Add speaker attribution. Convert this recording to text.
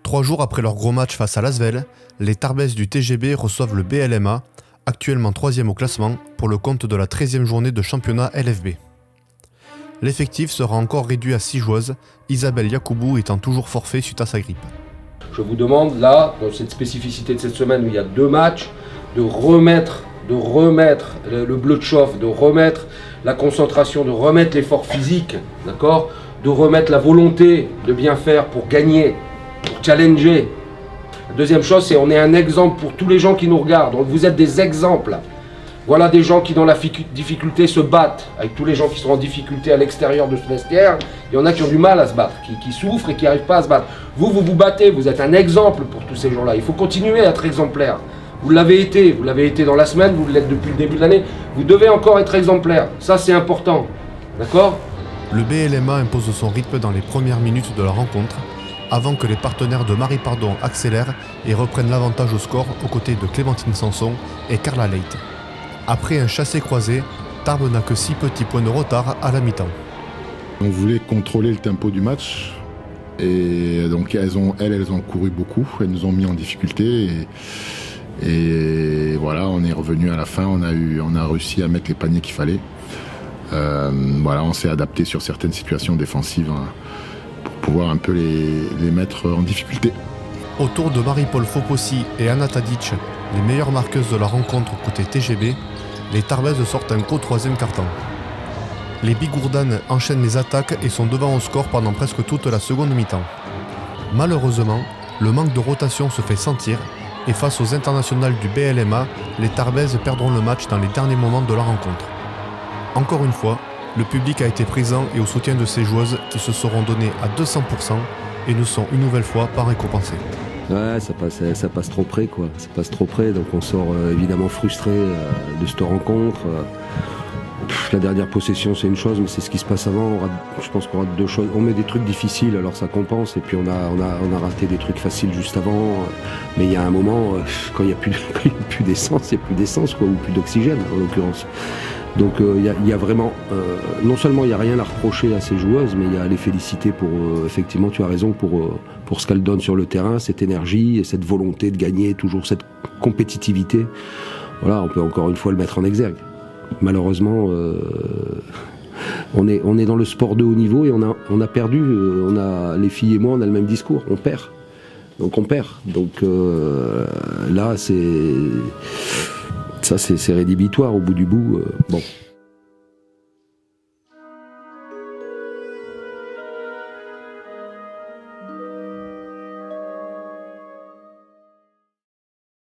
Speaker 1: 3 jours après leur gros match face à l'Asvel, les Tarbès du TGB reçoivent le BLMA, actuellement 3e au classement, pour le compte de la 13e journée de championnat LFB. L'effectif sera encore réduit à 6 joueuses, Isabelle Yacoubou étant toujours forfait suite à sa grippe.
Speaker 2: Je vous demande là, dans cette spécificité de cette semaine où il y a 2 matchs, de remettre le bleu de chauffe, de remettre la concentration, de remettre l'effort physique, d'accord, de remettre la volonté de bien faire pour gagner, pour challenger. La deuxième chose, c'est on est un exemple pour tous les gens qui nous regardent. Donc vous êtes des exemples. Voilà des gens qui dans la difficulté se battent, avec tous les gens qui sont en difficulté à l'extérieur de ce vestiaire. Il y en a qui ont du mal à se battre, qui souffrent et qui n'arrivent pas à se battre. Vous vous battez, vous êtes un exemple pour tous ces gens-là. Il faut continuer à être exemplaire. Vous l'avez été dans la semaine, vous l'êtes depuis le début de l'année. Vous devez encore être exemplaire. Ça, c'est important. D'accord ?
Speaker 1: Le BLMA impose son rythme dans les premières minutes de la rencontre, avant que les partenaires de Marie Pardon accélèrent et reprennent l'avantage au score aux côtés de Clémentine Sanson et Carla Leite. Après un chassé-croisé, Tarbes n'a que 6 petits points de retard à la mi-temps.
Speaker 3: On voulait contrôler le tempo du match et donc elles ont couru beaucoup, elles nous ont mis en difficulté et voilà, on est revenu à la fin, on a réussi à mettre les paniers qu'il fallait. Voilà, on s'est adapté sur certaines situations défensives pour pouvoir un peu les mettre en difficulté.
Speaker 1: Autour de Marie-Paul Fopossi et Anna Tadic, les meilleures marqueuses de la rencontre côté TGB, les Tarbaises sortent un gros 3e quart-temps. Les Bigourdanes enchaînent les attaques et sont devant au score pendant presque toute la seconde mi-temps. Malheureusement, le manque de rotation se fait sentir et face aux internationales du BLMA, les Tarbaises perdront le match dans les derniers moments de la rencontre. Encore une fois, le public a été présent et au soutien de ces joueuses qui se seront données à 200% et ne sont une nouvelle fois pas récompensées.
Speaker 4: Ouais, ça passe trop près, quoi. Ça passe trop près, donc on sort évidemment frustré de cette rencontre. La dernière possession, c'est une chose, mais c'est ce qui se passe avant. Je pense qu'on rate 2 choses. On met des trucs difficiles, alors ça compense, et puis on a raté des trucs faciles juste avant. Mais il y a un moment, quand il n'y a plus d'essence, il n'y a plus d'essence, quoi, ou plus d'oxygène, en l'occurrence. Donc il y a vraiment, non seulement il n'y a rien à reprocher à ces joueuses, mais il y a à les féliciter pour, effectivement, tu as raison, pour ce qu'elles donnent sur le terrain, cette énergie et cette volonté de gagner, toujours cette compétitivité. Voilà, on peut encore une fois le mettre en exergue. Malheureusement, on est dans le sport de haut niveau et on a perdu, les filles et moi, on a le même discours, on perd. Donc on perd. Donc là, c'est rédhibitoire au bout du bout. Bon.